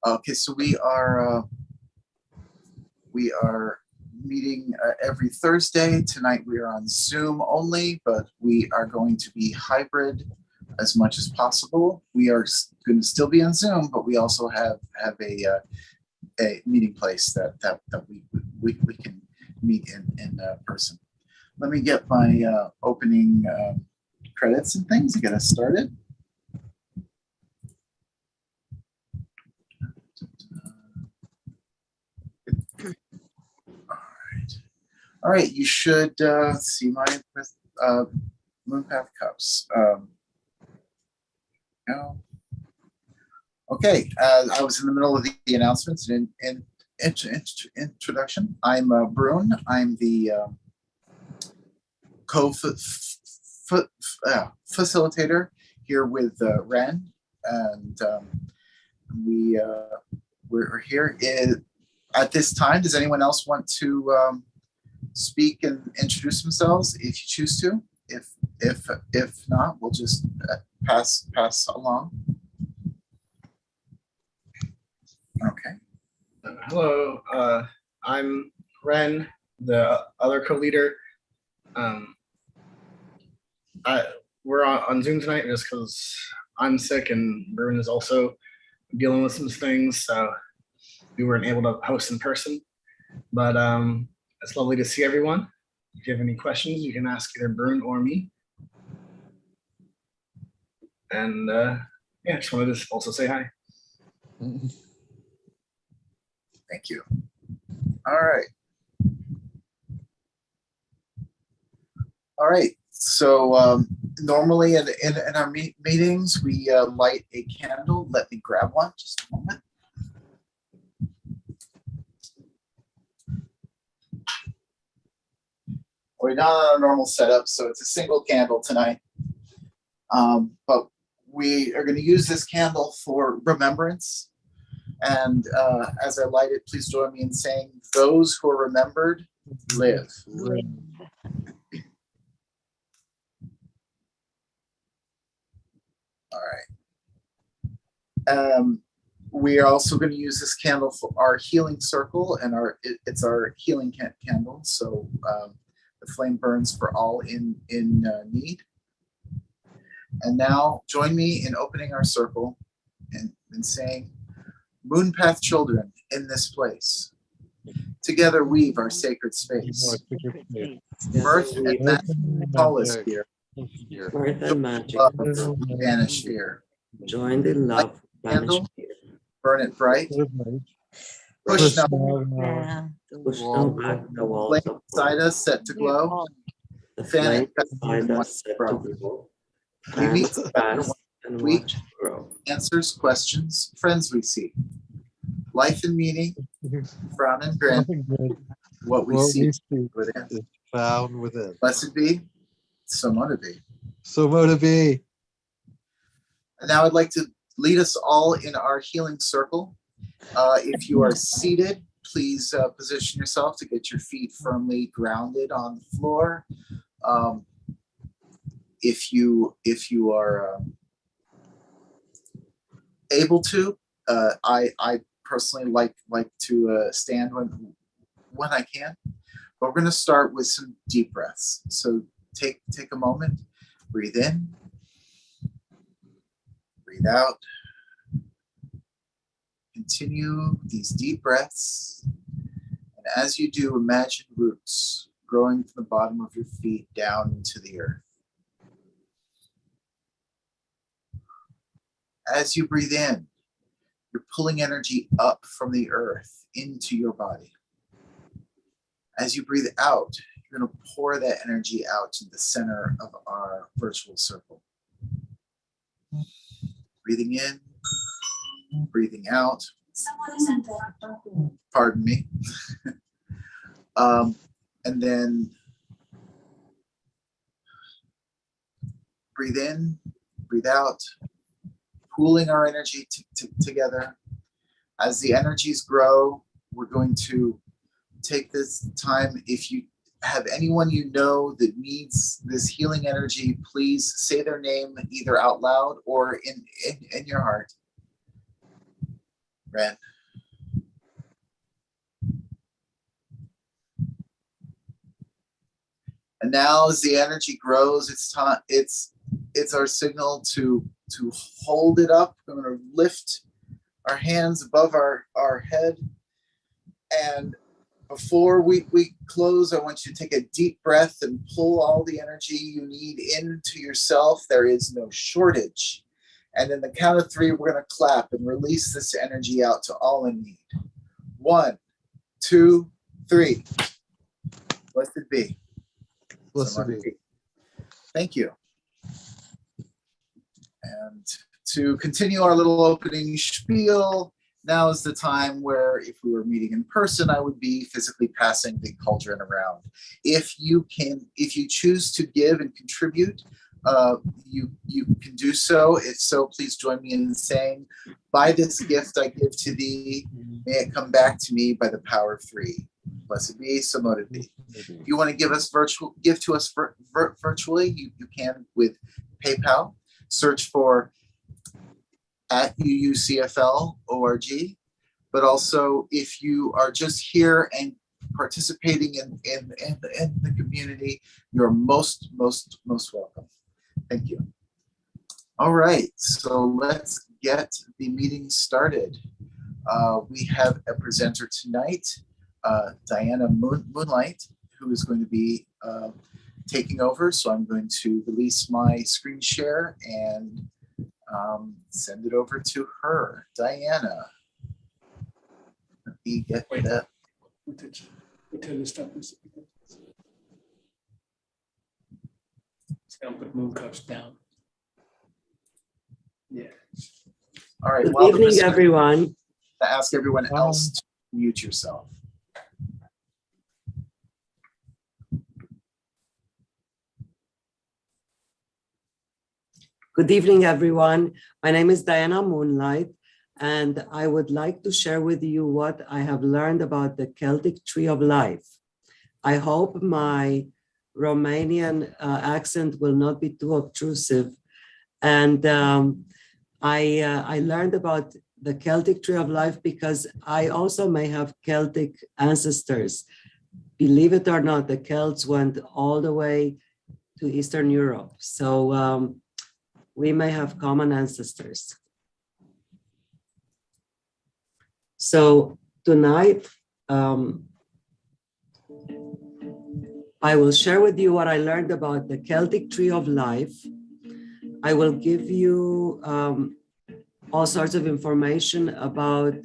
Okay, so we are meeting every Thursday. Tonight we are on Zoom only, but we are going to be hybrid as much as possible. We are going to still be on Zoom, but we also have a meeting place that we can meet in person. Let me get my opening credits and things to get us started. All right, you should see my Moonpath CUUPs. Okay, I was in the middle of the announcements and introduction. I'm Brune. I'm the co-facilitator here with Ren, and we're here. At this time, does anyone else want to speak and introduce themselves if you choose to? If not, we'll just pass along. Okay. Hello, I'm Ren, the other co-leader. We're on Zoom tonight just because I'm sick and Bruin is also dealing with some things, so we weren't able to host in person. But it's lovely to see everyone. If you have any questions, you can ask either Bruin or me. And yeah, just wanted to also say hi. Thank you. All right. So normally in our meetings, we light a candle. Let me grab one just a moment. We're not on a normal setup, so it's a single candle tonight. But we are going to use this candle for remembrance. And as I light it, please join me in saying, those who are remembered live. All right. We are also going to use this candle for our healing circle, and it's our healing candle. So the flame burns for all in need. And now join me in opening our circle and saying, Moonpath children in this place, together weave our sacred space. Birth and magic call us here. Birth and magic Banish fear. Join the love, banish fear. Burn it bright. Push no back the walls flame inside us set to glow. The Fan flame it inside us set to glow. We meet fast and week, watch grow. Answers, questions, friends we see. Life and meaning, frown and grin. What we see within is found within. Blessed be, so motivate. So motivate. And now I'd like to lead us all in our healing circle. If you are seated, please position yourself to get your feet firmly grounded on the floor. If you are able to, I personally like to stand when I can. But we're going to start with some deep breaths. So take a moment, breathe in, breathe out. Continue these deep breaths. And as you do, imagine roots growing from the bottom of your feet down into the earth. As you breathe in, you're pulling energy up from the earth into your body. As you breathe out, you're going to pour that energy out to the center of our virtual circle. Breathing in, breathing out. Pardon me. And then breathe in, breathe out, pooling our energy together. As the energies grow, we're going to take this time. If you have anyone you know that needs this healing energy, please say their name either out loud or in your heart. Ren. And now as the energy grows, it's time, it's our signal to hold it up. I'm going to lift our hands above our head. And before we close, I want you to take a deep breath and pull all the energy you need into yourself. There is no shortage. And in the count of 3, we're going to clap and release this energy out to all in need. 1, 2, 3. Blessed be. Blessed be. Thank you. And to continue our little opening spiel, now is the time where if we were meeting in person, I would be physically passing the cauldron around. If you choose to give and contribute, you can do so. If so, please join me in saying, by this gift I give to thee, may it come back to me by the power of 3. Blessed be, so mote it be. If you want to give to us virtually, you can with PayPal. Search for @UUCFL.org. But also, if you are just here and participating in the community, you're most welcome. Thank you. All right, so let's get the meeting started. We have a presenter tonight, Diana Moonlight, who is going to be taking over. So I'm going to release my screen share and send it over to her. Diana. Let me get that. I'll put moon cups down. Yeah. All right. Good evening, everyone. To ask everyone else to mute yourself. Good evening, everyone. My name is Diana Moonlight, and I would like to share with you what I have learned about the Celtic tree of life. I hope my Romanian accent will not be too obtrusive. And I learned about the Celtic tree of life because I also may have Celtic ancestors. Believe it or not, the Celts went all the way to Eastern Europe. So we may have common ancestors. So tonight, I will share with you what I learned about the Celtic tree of life. I will give you all sorts of information about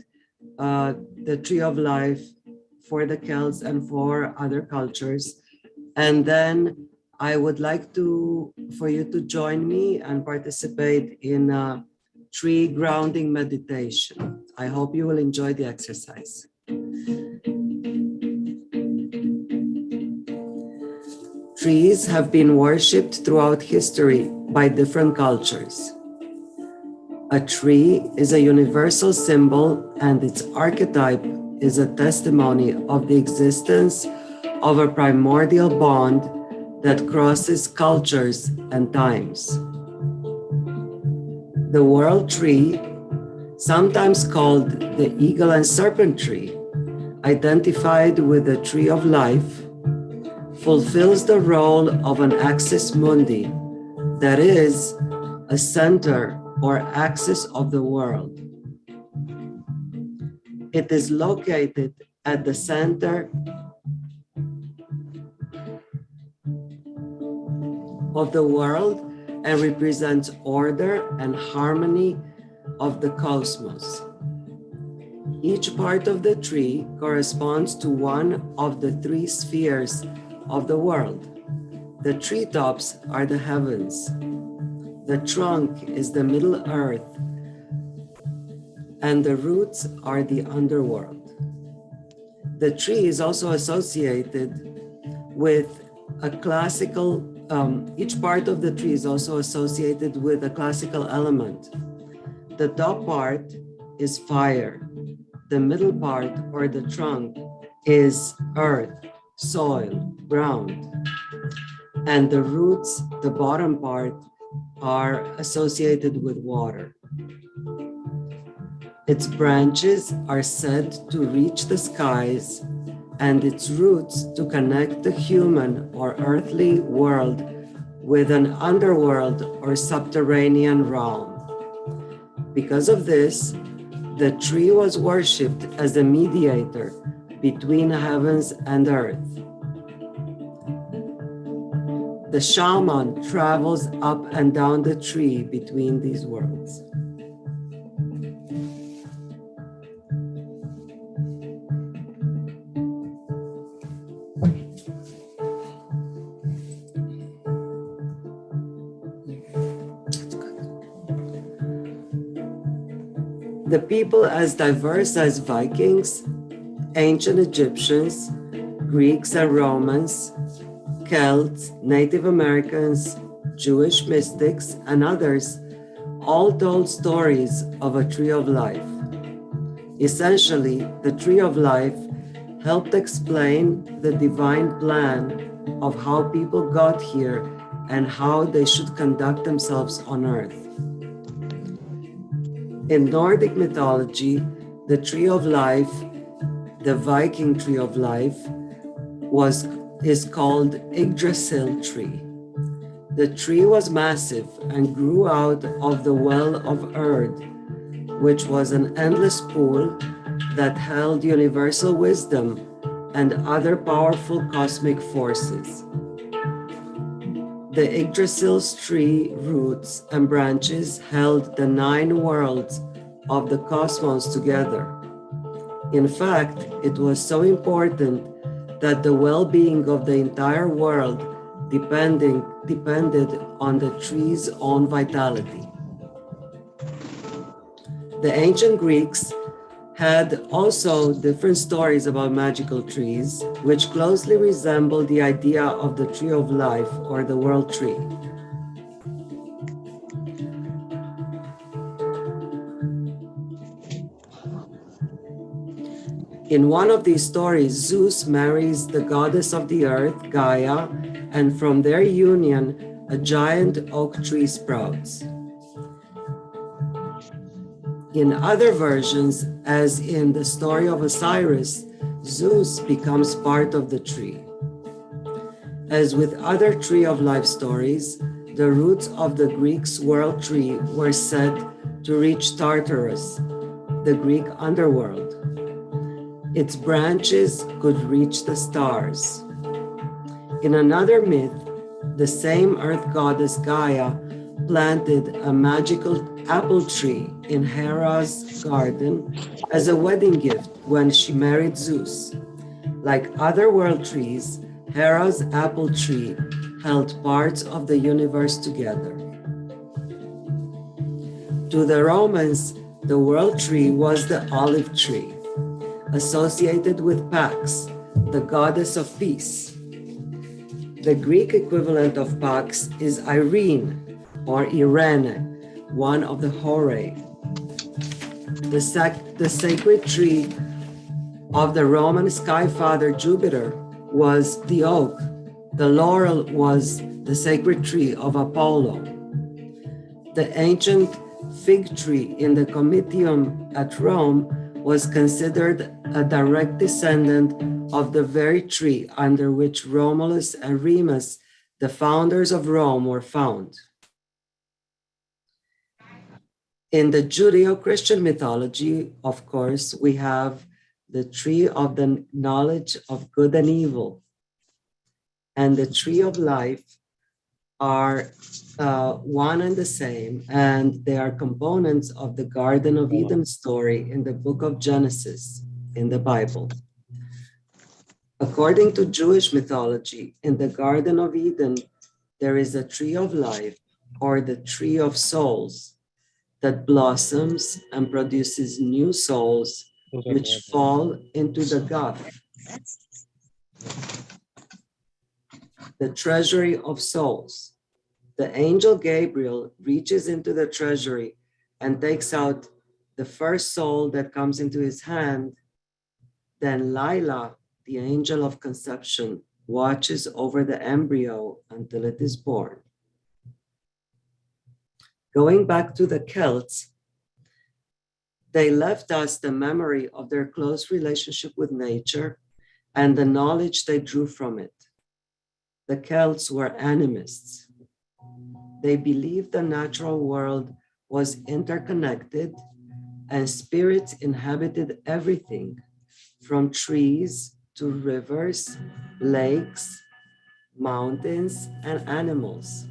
the tree of life for the Celts and for other cultures. And then I would like for you to join me and participate in a tree grounding meditation. I hope you will enjoy the exercise. Trees have been worshipped throughout history by different cultures. A tree is a universal symbol, and its archetype is a testimony of the existence of a primordial bond that crosses cultures and times. The world tree, sometimes called the eagle and serpent tree, identified with the tree of life, fulfills the role of an axis mundi, that is, a center or axis of the world. It is located at the center of the world and represents order and harmony of the cosmos. Each part of the tree corresponds to one of the 3 spheres of the world. The treetops are the heavens. The trunk is the middle earth, and the roots are the underworld. The tree is also associated with a classical, each part of the tree is also associated with a classical element. The top part is fire. The middle part, or the trunk, is earth, soil, ground. And the roots, the bottom part, are associated with water. Its branches are said to reach the skies, and its roots to connect the human or earthly world with an underworld or subterranean realm. Because of this, the tree was worshipped as a mediator between heavens and earth. The shaman travels up and down the tree between these worlds. The people as diverse as Vikings, ancient Egyptians, Greeks and Romans, Celts, Native Americans, Jewish mystics, and others all told stories of a tree of life. Essentially, the tree of life helped explain the divine plan of how people got here and how they should conduct themselves on earth. In Nordic mythology, the tree of life, the Viking tree of life, is called Yggdrasil tree. The tree was massive and grew out of the well of Erd, which was an endless pool that held universal wisdom and other powerful cosmic forces. The Yggdrasil tree roots and branches held the 9 worlds of the cosmos together. In fact, it was so important that the well-being of the entire world depended on the tree's own vitality. The ancient Greeks had also different stories about magical trees, which closely resemble the idea of the tree of life or the world tree. In one of these stories, Zeus marries the goddess of the earth, Gaia, and from their union, a giant oak tree sprouts. In other versions, as in the story of Osiris, Zeus becomes part of the tree. As with other tree of life stories, the roots of the Greeks' world tree were said to reach Tartarus, the Greek underworld. Its branches could reach the stars. In another myth, the same earth goddess Gaia planted a magical apple tree in Hera's garden as a wedding gift when she married Zeus. Like other world trees, Hera's apple tree held parts of the universe together. To the Romans, the world tree was the olive tree, associated with Pax, the goddess of peace. The Greek equivalent of Pax is Irene or Irene, one of the Horae. The sacred tree of the Roman sky father Jupiter was the oak. The laurel was the sacred tree of Apollo. The ancient fig tree in the Comitium at Rome was considered a direct descendant of the very tree under which Romulus and Remus, the founders of Rome, were found. In the Judeo-Christian mythology, of course, we have the tree of the knowledge of good and evil, and the tree of life are one and the same, and they are components of the Garden of Eden story in the book of Genesis in the Bible. According to Jewish mythology, in the Garden of Eden, there is a tree of life, or the tree of souls, that blossoms and produces new souls which fall into the Gaf, the treasury of souls. The angel Gabriel reaches into the treasury and takes out the first soul that comes into his hand. Then Lila, the angel of conception, watches over the embryo until it is born. Going back to the Celts, They left us the memory of their close relationship with nature and the knowledge they drew from it. The Celts were animists. They believed the natural world was interconnected and spirits inhabited everything from trees to rivers, lakes, mountains, and animals.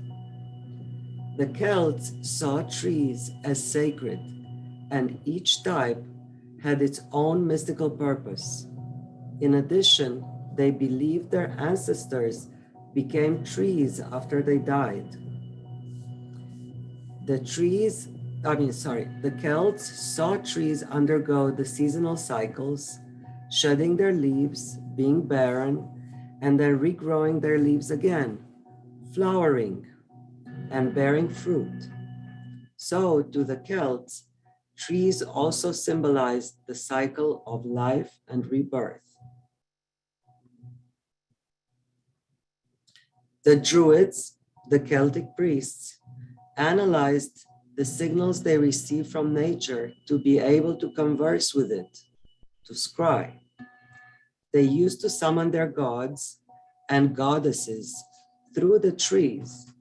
The Celts saw trees as sacred, and each type had its own mystical purpose. In addition, they believed their ancestors became trees after they died. The Celts saw trees undergo the seasonal cycles, shedding their leaves, being barren, and then regrowing their leaves again, flowering, and bearing fruit. So, to the Celts, trees also symbolized the cycle of life and rebirth. The Druids, the Celtic priests, analyzed the signals they received from nature to be able to converse with it, to scry. They used to summon their gods and goddesses through the trees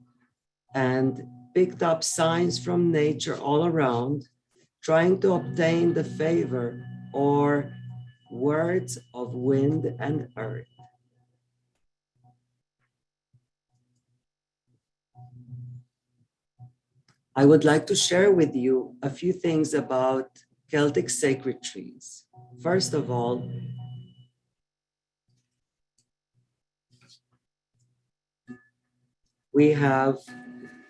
and picked up signs from nature all around, trying to obtain the favor or words of wind and earth. I would like to share with you a few things about Celtic sacred trees. First of all, we have,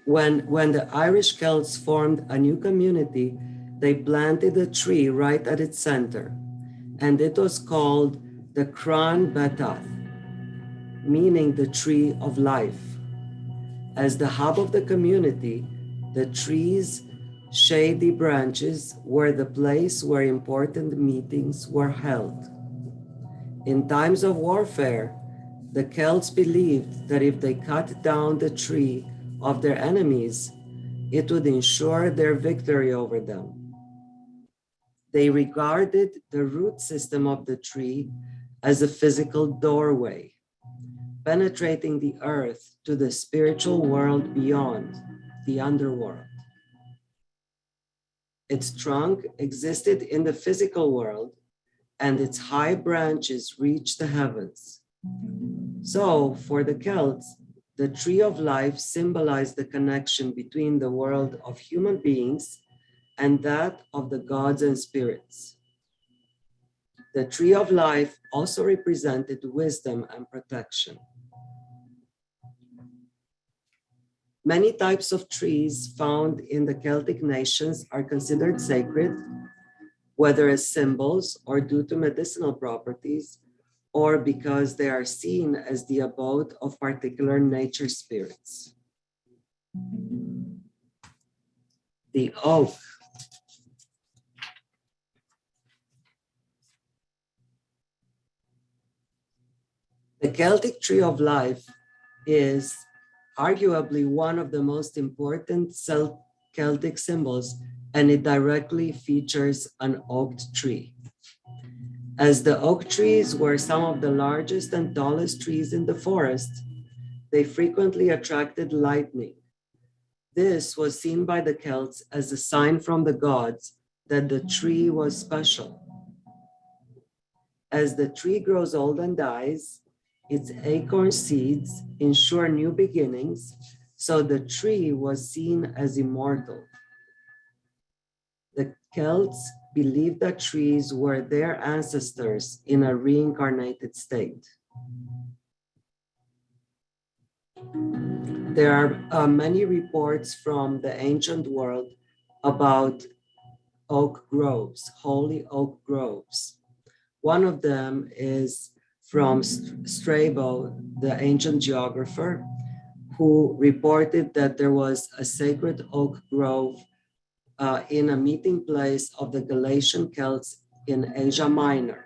when the Irish Celts formed a new community, they planted a tree right at its center, and it was called the Crann Batath, meaning the tree of life. As the hub of the community, the tree's shady branches were the place where important meetings were held. In times of warfare, the Celts believed that if they cut down the tree of their enemies, it would ensure their victory over them. They regarded the root system of the tree as a physical doorway, penetrating the earth to the spiritual world beyond, the underworld. Its trunk existed in the physical world, and its high branches reached the heavens. So, for the Celts, the tree of life symbolized the connection between the world of human beings and that of the gods and spirits. The tree of life also represented wisdom and protection. Many types of trees found in the Celtic nations are considered sacred, whether as symbols or due to medicinal properties, or because they are seen as the abode of particular nature spirits. The oak. The Celtic tree of life is arguably one of the most important Celtic symbols, and it directly features an oak tree. As the oak trees were some of the largest and tallest trees in the forest, they frequently attracted lightning. This was seen by the Celts as a sign from the gods that the tree was special. As the tree grows old and dies, its acorn seeds ensure new beginnings, so the tree was seen as immortal. The Celts believed that trees were their ancestors in a reincarnated state. There are many reports from the ancient world about oak groves, holy oak groves. One of them is from Strabo, the ancient geographer, who reported that there was a sacred oak grove in a meeting place of the Galatian Celts in Asia Minor.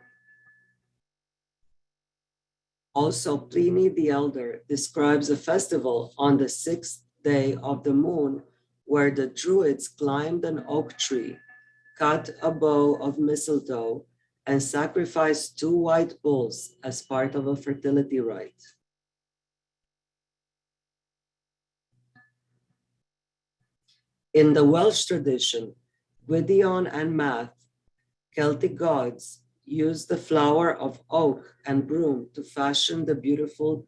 Also, Pliny the Elder describes a festival on the 6th day of the moon where the Druids climbed an oak tree, cut a bow of mistletoe and sacrifice 2 white bulls as part of a fertility rite. In the Welsh tradition, Gwydion and Math, Celtic gods, used the flower of oak and broom to fashion the beautiful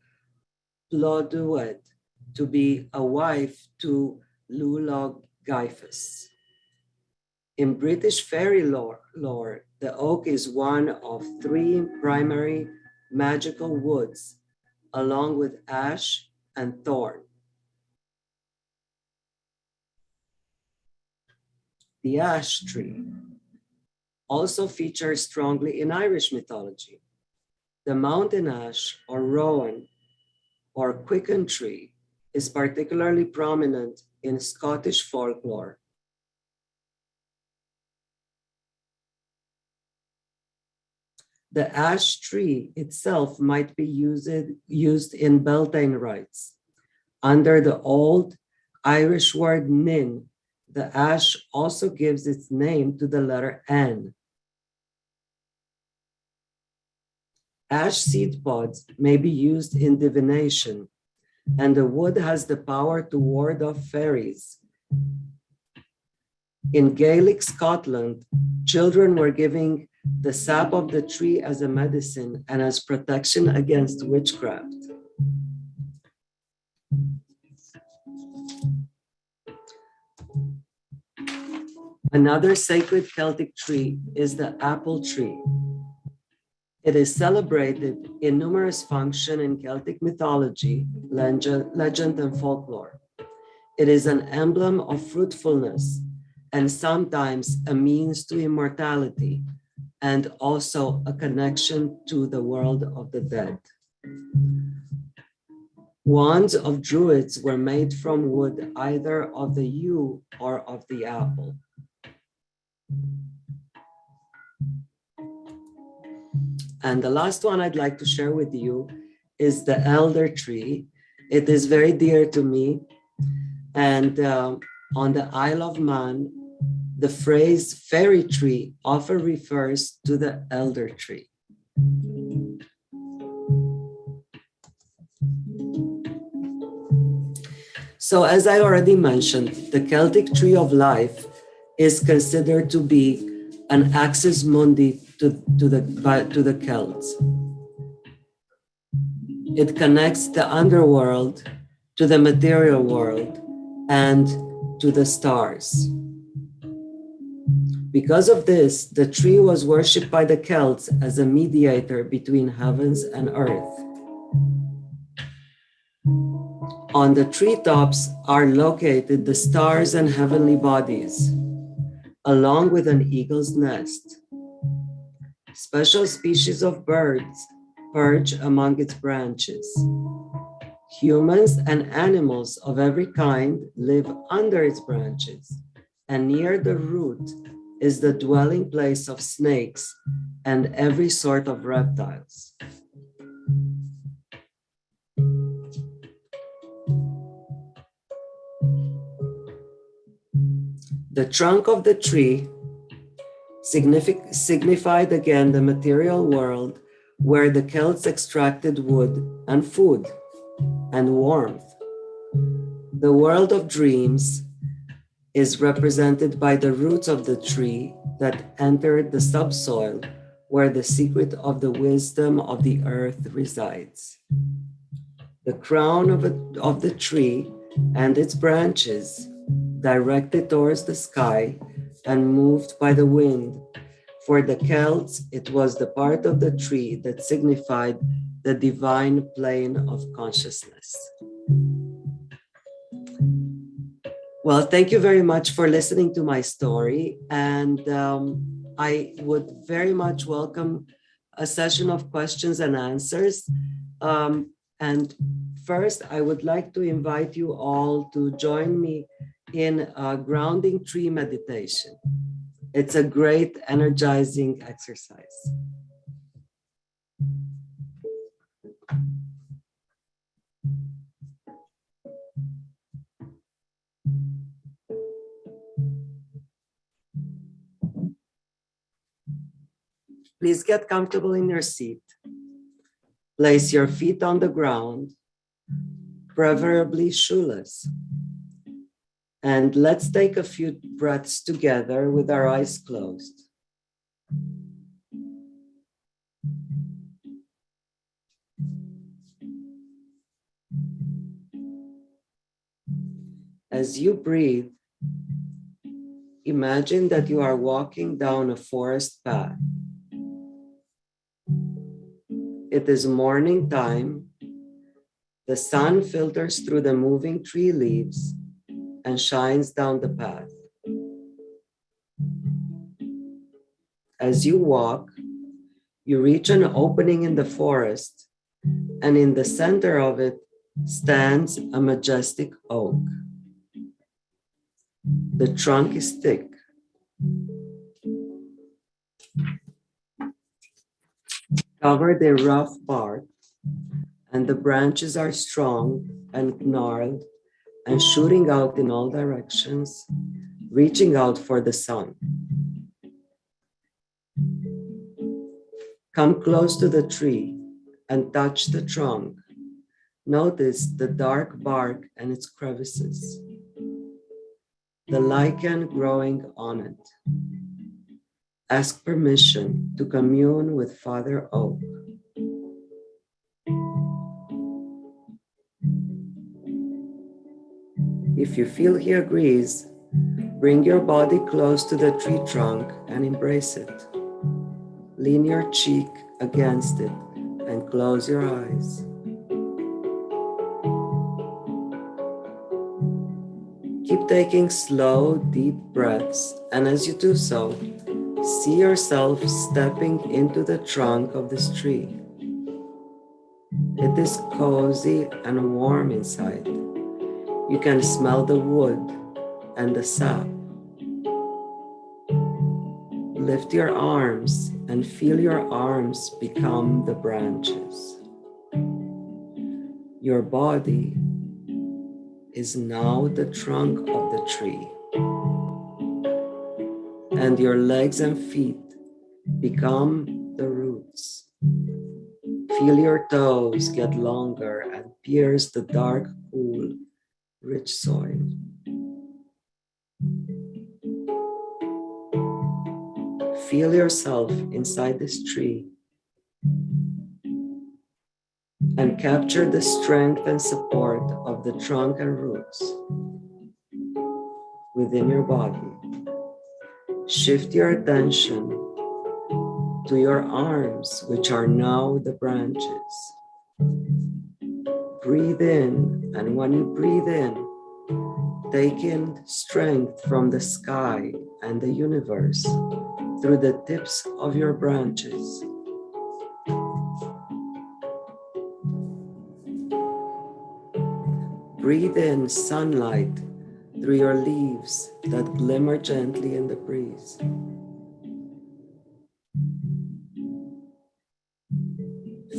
Blodeuwedd to be a wife to Lulog Gyfus. In British fairy lore, the oak is one of 3 primary magical woods, along with ash and thorn. The ash tree also features strongly in Irish mythology. The mountain ash, or rowan, or quicken tree, is particularly prominent in Scottish folklore. The ash tree itself might be used in Beltane rites. Under the old Irish word nin, the ash also gives its name to the letter N. Ash seed pods may be used in divination, and the wood has the power to ward off fairies. In Gaelic Scotland, children were giving the sap of the tree as a medicine and as protection against witchcraft. Another sacred Celtic tree is the apple tree. It is celebrated in numerous functions in Celtic mythology, legend, and folklore. It is an emblem of fruitfulness and sometimes a means to immortality, and also a connection to the world of the dead. Wands of druids were made from wood either of the yew or of the apple. And the last one I'd like to share with you is the elder tree. It is very dear to me. And on the Isle of Man, the phrase fairy tree often refers to the elder tree. So as I already mentioned, the Celtic tree of life is considered to be an axis mundi to the Celts. It connects the underworld to the material world and to the stars. Because of this, the tree was worshipped by the Celts as a mediator between heavens and earth. On the treetops are located the stars and heavenly bodies, along with an eagle's nest. Special species of birds perch among its branches. Humans and animals of every kind live under its branches, and near the root is the dwelling place of snakes and every sort of reptiles. The trunk of the tree signified again the material world where the Celts extracted wood and food and warmth. The world of dreams is represented by the roots of the tree that entered the subsoil where the secret of the wisdom of the earth resides. The crown of the tree and its branches, directed towards the sky and moved by the wind. For the Celts, it was the part of the tree that signified the divine plane of consciousness. Well, thank you very much for listening to my story. And I would very much welcome a session of questions and answers. And first, I would like to invite you all to join me in a grounding tree meditation. It's a great energizing exercise. Please get comfortable in your seat. Place your feet on the ground, preferably shoeless. And let's take a few breaths together with our eyes closed. As you breathe, imagine that you are walking down a forest path. It is morning time. The sun filters through the moving tree leaves and shines down the path. As you walk, you reach an opening in the forest, and in the center of it stands a majestic oak. The trunk is thick. Covered in rough bark, and the branches are strong and gnarled and shooting out in all directions, reaching out for the sun. Come close to the tree and touch the trunk. Notice the dark bark and its crevices, the lichen growing on it. Ask permission to commune with Father Oak. If you feel he agrees, bring your body close to the tree trunk and embrace it. Lean your cheek against it and close your eyes. Keep taking slow, deep breaths, and as you do so, see yourself stepping into the trunk of this tree. It is cozy and warm inside. You can smell the wood and the sap. Lift your arms and feel your arms become the branches. Your body is now the trunk of the tree, and your legs and feet become the roots. Feel your toes get longer and pierce the dark, cool, rich soil. Feel yourself inside this tree and capture the strength and support of the trunk and roots within your body. Shift your attention to your arms, which are now the branches. Breathe in, and when you breathe in, take in strength from the sky and the universe through the tips of your branches. Breathe in sunlight through your leaves that glimmer gently in the breeze.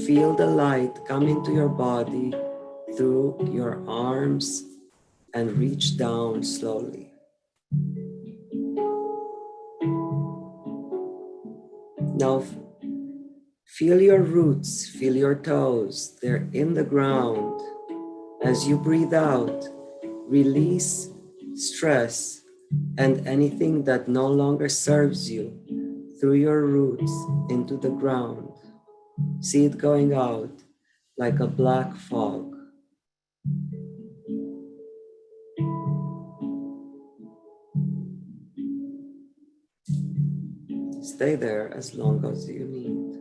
Feel the light come into your body through your arms and reach down slowly. Now feel your roots, feel your toes, they're in the ground. As you breathe out, release stress and anything that no longer serves you through your roots into the ground. See it going out like a black fog. Stay there as long as you need.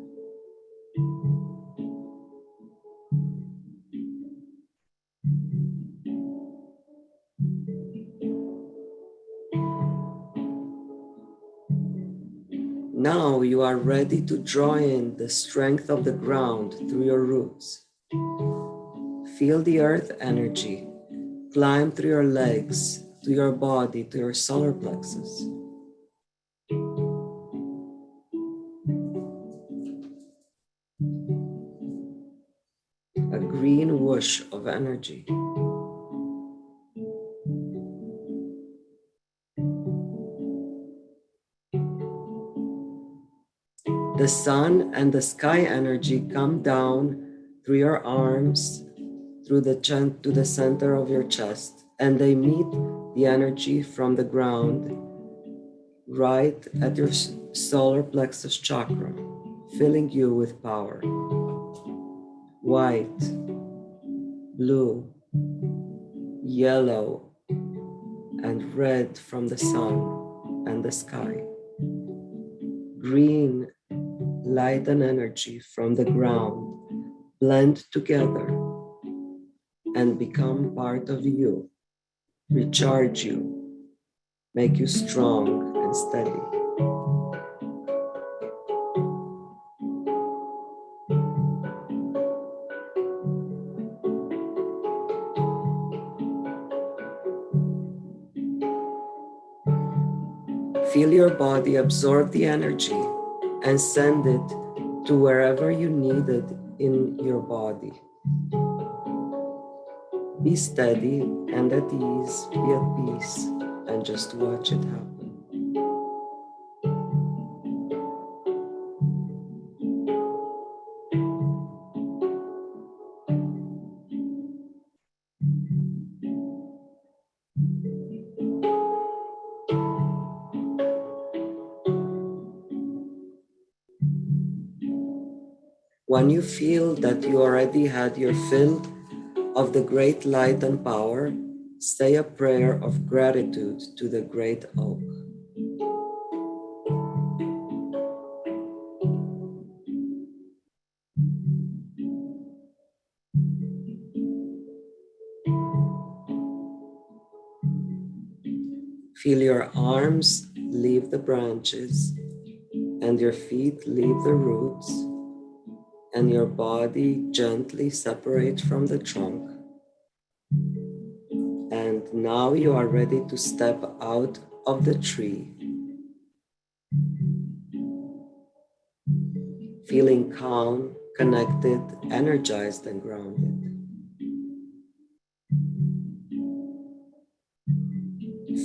Now you are ready to draw in the strength of the ground through your roots. Feel the earth energy climb through your legs, to your body, to your solar plexus. A green whoosh of energy. The sun and the sky energy come down through your arms, through the to the center of your chest, and they meet the energy from the ground right at your solar plexus chakra, filling you with power. White, blue, yellow, and red from the sun and the sky. Green, light and energy from the ground blend together and become part of you, recharge you, make you strong and steady. Feel your body absorb the energy and send it to wherever you need it in your body. Be steady and at ease, be at peace, and just watch it happen. When you feel that you already had your fill of the great light and power, say a prayer of gratitude to the great oak. Feel your arms leave the branches and your feet leave the roots and your body gently separate from the trunk. And now you are ready to step out of the tree, feeling calm, connected, energized, and grounded.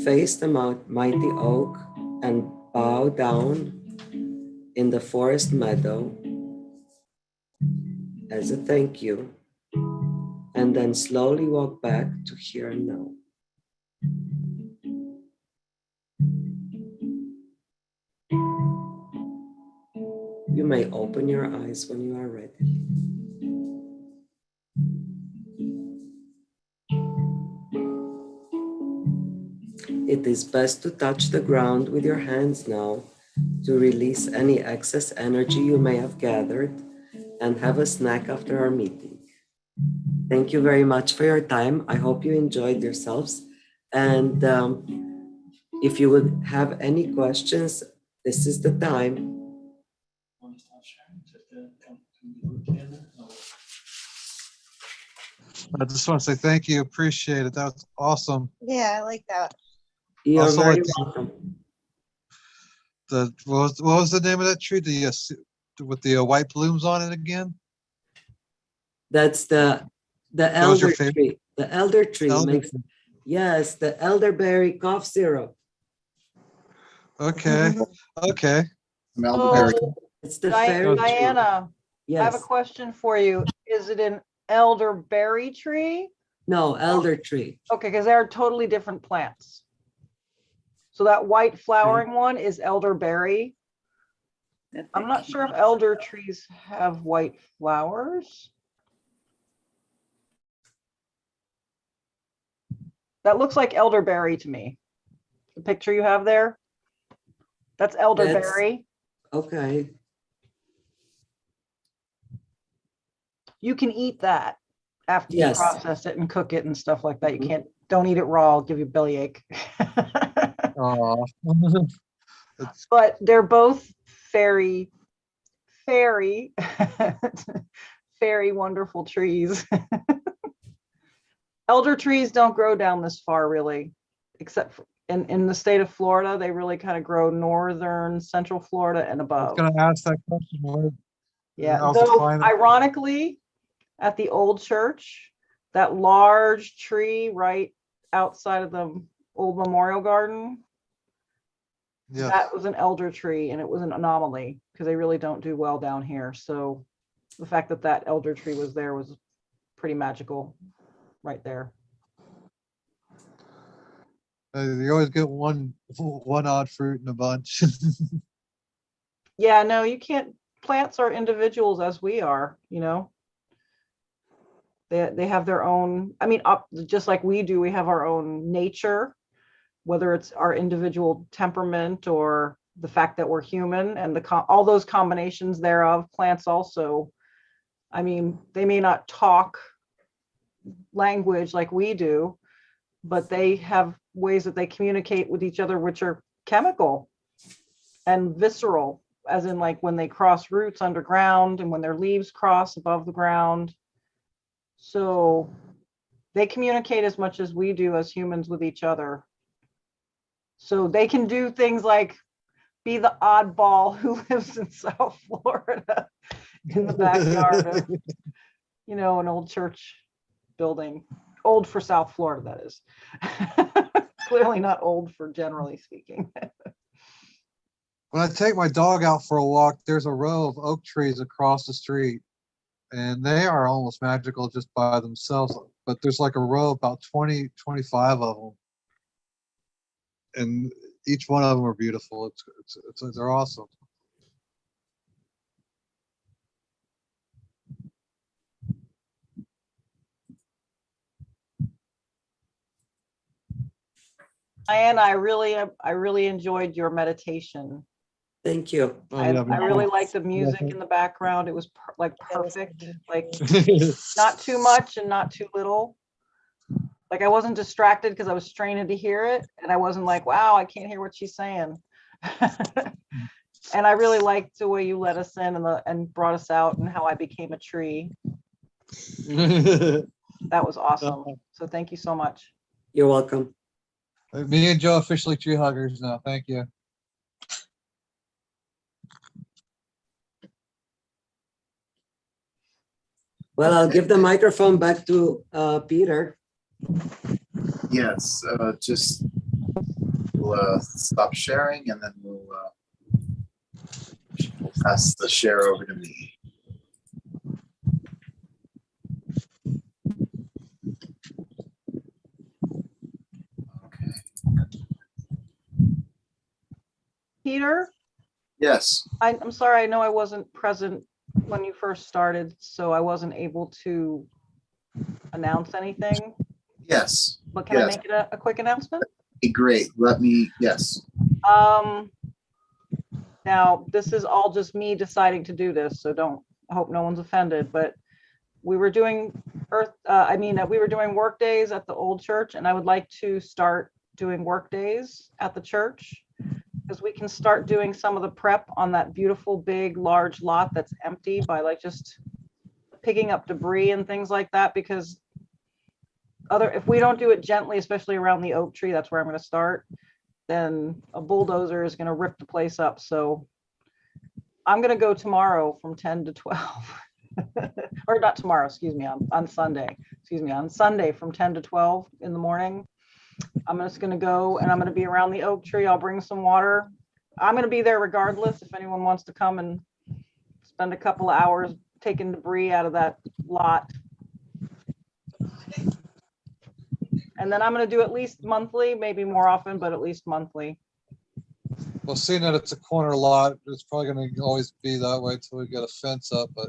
Face the mighty oak and bow down in the forest meadow as a thank you, and then slowly walk back to here and now. You may open your eyes when you are ready. It is best to touch the ground with your hands now to release any excess energy you may have gathered and have a snack after our meeting. Thank you very much for your time. I hope you enjoyed yourselves. And if you would have any questions, this is the time. I just want to say thank you. Appreciate it. That was awesome. Yeah, I like that. You're Also, very like welcome. what was the name of that tree? With the white blooms on it again? That's the That was your elder favorite? tree. The elder tree Elder makes, yes, the elderberry cough syrup. Okay. Okay. Some elderberry. So, It's the fairy tree. Diana, I have a Yes. question for you. Is it an elderberry tree? No, elder tree. Okay, because they're totally different plants. So that white flowering one is elderberry. I'm not sure if elder trees have white flowers. That looks like elderberry to me. The picture you have there. That's elderberry. Okay. You can eat that after you Yes. process it and cook it and stuff like that. You can't, don't eat it raw, it'll give you a bellyache. Oh. But they're both very, very, very wonderful trees. Elder trees don't grow down this far really, except for in the state of Florida, they really kind of grow northern, central Florida and I was above. gonna ask that question. Yeah, how's though the climate? ironically, at the old church, that large tree right outside of the old memorial garden, Yeah. That was an elder tree, and it was an anomaly because they really don't do well down here. So the fact that that elder tree was there was pretty magical right there. You always get one odd fruit in a bunch. Yeah, no, you can't. Plants are individuals as we are, you know. They have their own, I mean, just like we do, we have our own nature, whether it's our individual temperament or the fact that we're human, and all those combinations thereof. Plants also, I mean, they may not talk language like we do, but they have ways that they communicate with each other, which are chemical and visceral, as in like when they cross roots underground and when their leaves cross above the ground. So they communicate as much as we do as humans with each other. So they can do things like be the oddball who lives in South Florida in the backyard of, you know, an old church building. Old for South Florida, that is. Clearly not old for generally speaking. When I take my dog out for a walk, there's a row of oak trees across the street, and they are almost magical just by themselves. But there's like a row, about 20, 25 of them, and each one of them are beautiful. They're awesome. Diane, I really enjoyed your meditation. Thank you. Oh, I yeah, really like the music in the background. It was like perfect, like not too much and not too little. Like I wasn't distracted because I was straining to hear it, and I wasn't like, wow, I can't hear what she's saying. And I really liked the way you let us in and brought us out, and how I became a tree. That was awesome. So thank you so much. You're welcome. Me and Joe officially tree huggers now. Thank you. Well, I'll give the microphone back to Peter. Yes, just we'll stop sharing, and then we'll pass the share over to me. Okay. Peter, Yes. I'm sorry, I know I wasn't present when you first started, so I wasn't able to announce anything. Yes. But can I Yes. make it a quick announcement? Great. Let me. Yes. Now this is all just me deciding to do this, so I hope no one's offended, but we were doing we were doing work days at the old church, and I would like to start doing work days at the church, because we can start doing some of the prep on that beautiful big large lot that's empty by like just picking up debris and things like that. Because if we don't do it gently, especially around the oak tree, that's where I'm going to start, then a bulldozer is going to rip the place up. So I'm going to go tomorrow from 10 to 12. Or not tomorrow, excuse me, on Sunday. On Sunday from 10 to 12 in the morning. I'm just going to go, and I'm going to be around the oak tree. I'll bring some water. I'm going to be there regardless if anyone wants to come and spend a couple of hours taking debris out of that lot. And then I'm going to do at least monthly, maybe more often, but at least monthly. Well, seeing that it's a corner lot, it's probably going to always be that way until we get a fence up. But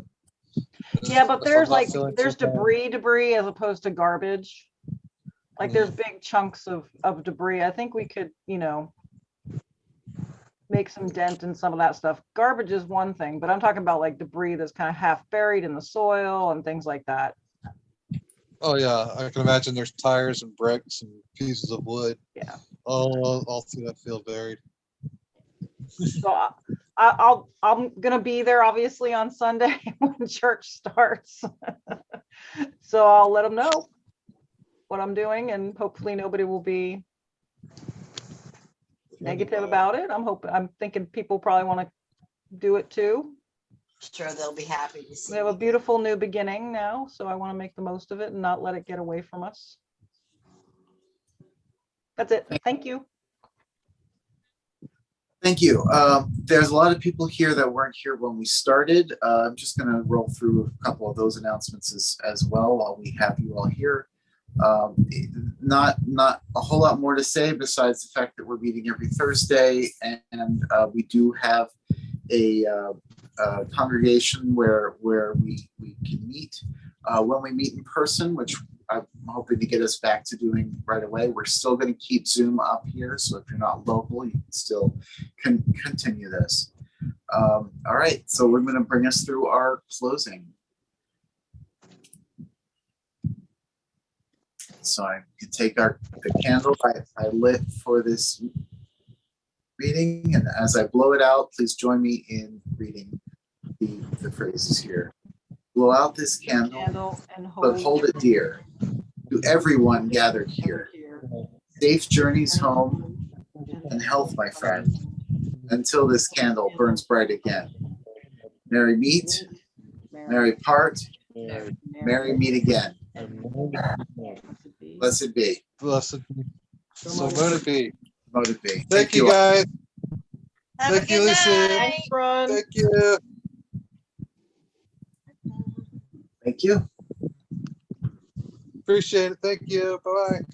yeah, but there's like there's too bad. debris as opposed to garbage. Like there's big chunks of debris. I think we could, you know, make some dent in some of that stuff. Garbage is one thing, but I'm talking about like debris that's kind of half buried in the soil and things like that. Oh yeah, I can imagine there's tires and bricks and pieces of wood. Yeah. All through that field buried. So I'm gonna be there obviously on Sunday when church starts. So I'll let them know what I'm doing, and hopefully nobody will be negative about it. I'm thinking people probably want to do it too. Sure, they'll be happy to see. We have a beautiful new beginning now, so I want to make the most of it and not let it get away from us. That's it. Thank you. Thank you. There's a lot of people here that weren't here when we started. I'm just going to roll through a couple of those announcements as well while we have you all here. Not a whole lot more to say besides the fact that we're meeting every Thursday, and we do have a congregation where we can meet. When we meet in person, which I'm hoping to get us back to doing right away, we're still going to keep Zoom up here. So if you're not local, you can still continue this. All right, so we're going to bring us through our closing. So I can take the candle I lit for this meeting, and as I blow it out, please join me in reading the phrases here. Blow out this candle, but hold it dear. To everyone gathered here, safe journeys home and health, my friend, until this candle burns bright again. Merry meet, merry part, merry meet again. Blessed be. Blessed be. So mote be. Mote be. Thank you, guys. Have a Thank you, good Lucy. night. Thanks, Ron. Thank you. Thank you. Appreciate it. Thank you. Bye-bye.